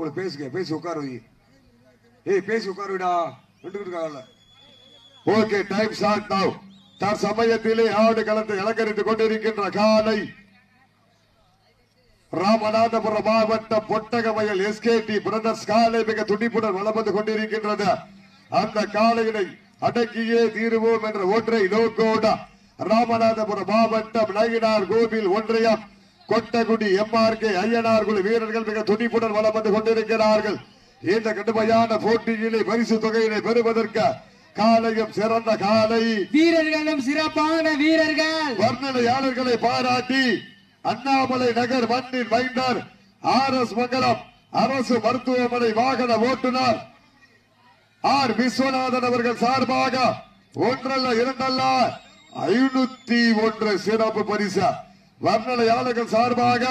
அவங்கள பேசுங்க, பேசி உட்கார வை. ஏய் பேசி உட்கார விடா. ஓகே, டைம் ஸ்டார்ட் நவ. தற்சமயத்திலே ஆடு களத்தை அலங்கரித்துக் கொண்டிருக்கின்ற காலை ராமநாதபுரம் மாவட்டம் பொட்டகவயல் எஸ்கேடி பிரதர்ஸ் காலை மிக துடிப்புடன் வலம் வந்து கொண்டிருக்கின்றது. அந்த காலையினை அடக்கியே தீருவோம் என்ற ஒன்றை நோக்கோட ராமநாதபுரம் மாவட்டம் நயினார் கோவில் ஒன்றியம் கொட்டகுடி எம்ஆர்கே ஐயனார் குழு வீரர்கள் மிக துடிப்புடன் வலம் வந்து கொண்டிருக்கிறார்கள். இந்த கடுமையான போட்டியிலே பரிசு தொகையினை பெறுவதற்கு காலையும் சிறந்த காலை வீரர்களும் சிறப்பான வீரர்கள் வர்ணனையாளர்களை பாராட்டி அண்ணாமலை நகர் மண்ணின் மைந்தர் RS மங்கலம் அரசு மருத்துவமனை வாகன ஓட்டுநர் R விஸ்வநாதன் அவர்கள் சார்பாக ஒன்றல்ல இரண்டல்ல 501 சிறப்பு பரிசு வர்ணனையாளர்கள் சார்பாக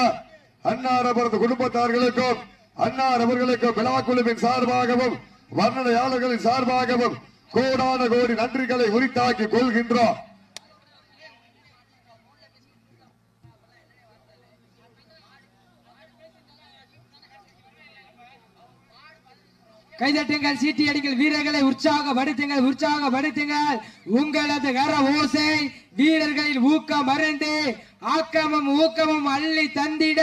அன்னார் அவரது குடும்பத்தார்களுக்கும் அன்னார் அவர்களுக்கும் விழா குழுவின் சார்பாகவும் வர்ணனையாளர்களின் சார்பாகவும் கோடான கோடி நன்றிகளை உரித்தாக்கி கொள்கின்றோம். கைதட்டுங்கள், சீட்டி அடிங்கள், வீரர்களை உற்சாகப்படுத்துங்கள், உற்சாகப்படுத்துங்கள். உங்களது கர ஓசை வீரர்களின் ஊக்கம் மறந்து ஆக்கமும் ஊக்கமும் அள்ளி தந்திட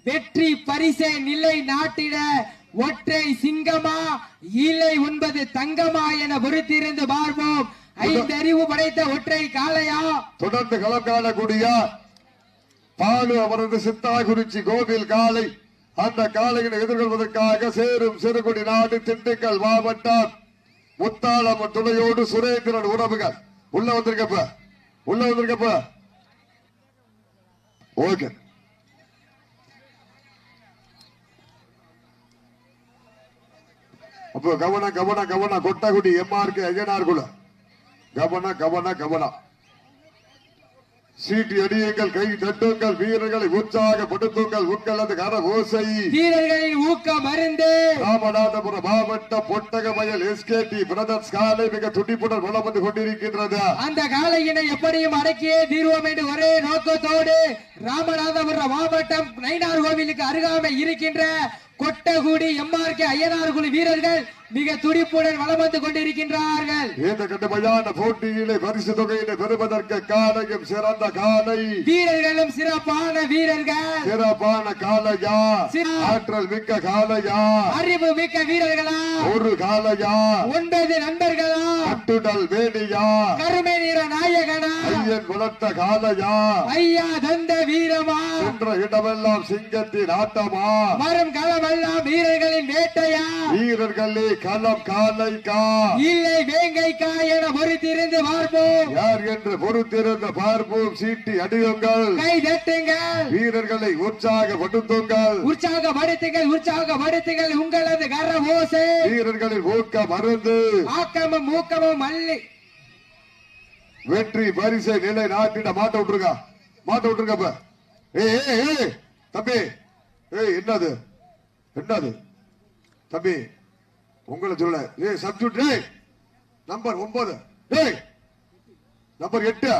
வெற்றி பரிசை நிலை நாட்டிட ஒற்றை சிங்கமா இல்லை 9 தங்கமா என பொறுத்திருந்து பார்ப்போம். 5 அறிவு படைத்த ஒற்றை காளையா தொடர்ந்து களம் காணக்கூடிய பாலு அவரது சித்தாகுறிச்சி கோவில் காலை. அந்த காலையை எதிர்கொள்வதற்காக சேரும் சிறுகுடி நாடு திண்டுக்கல் மாவட்டம் முத்தாளம் துணையோடு சுரேந்திரன் உறவுகள் உள்ள வந்திருக்கப்ப ஓகே. அப்போ கவன கொட்டகுடி எம்ஆர்கே ஐயனார் குழு கவன சீட்டி அடியுங்கள், கை தட்டுங்கள், வீரர்களை உற்சாகப்படுத்துங்கள். உங்களது கர ஓசை வீரர்களின் ஊக்கம் மருந்து ராமநாதபுரம் மாவட்டம் பொட்டகவயல் எஸ்கேடி பிரதர்ஸ் காலை மிக துடிப்புடன் வலம் வந்து கொண்டிருக்கின்றது. அந்த காலையினை எப்படியும் அடக்கியே தீர்வோம் என்று ஒரே நோக்கத்தோடு ராமநாதபுரம் மாவட்டம் நயினார் கோவிலுக்கு அருகாமை இருக்கின்ற கொட்டகுடி எம்ஆர்கே ஐயனார் குழு வீரர்கள் மிக துடிப்புடன் வலம் வந்து கொண்டிருக்கின்றார்கள். இந்த கடுமையான போட்டியிலே பரிசு தொகையினை பெறுவதற்கு காலையும் சிறந்த காலை வீரர்களும் சிறப்பான வீரர்கள் சிறப்பான காலையா ஆற்றல் மிக்க காலையா அறிவு மிக்க வீரர்களா ஒரு காலையா 9 நண்பர்களா கட்டுடல் வேணியா கருமை நிற நாயகனா ஐயன் வளர்த்த காலையா ஐயா தந்த வீரமா என்ற இடமெல்லாம் சிங்கத்தின் ஆட்டமா வரும் களமெல்லாம் வீரர்களின் வேட்டையா வீரர்களே களம் காலைக்கா இல்லை வேங்கைக்கா என பொறுத்திருந்து பார்ப்போம். யார் என்று பொறுத்திருந்து பார்ப்போம். சீட்டி அடியுங்கள், கை தட்டுங்கள், வீரர்களை உற்சாகப்படுத்துங்கள், உற்சாகப்படுத்துங்கள். உங்களது கர ஓசை வீரர்களின் ஊக்க மருந்து ஆக்கமும் ஊக்கமும் அள்ளி வெற்றி பரிசை நிலை நாட்டிட மாட்ட விட்டுருக்க. ஏய் தம்பி, என்னது தம்பி உங்களை சொல்ல சப்ஜெக்ட் நம்பர் 9 நம்பர் 8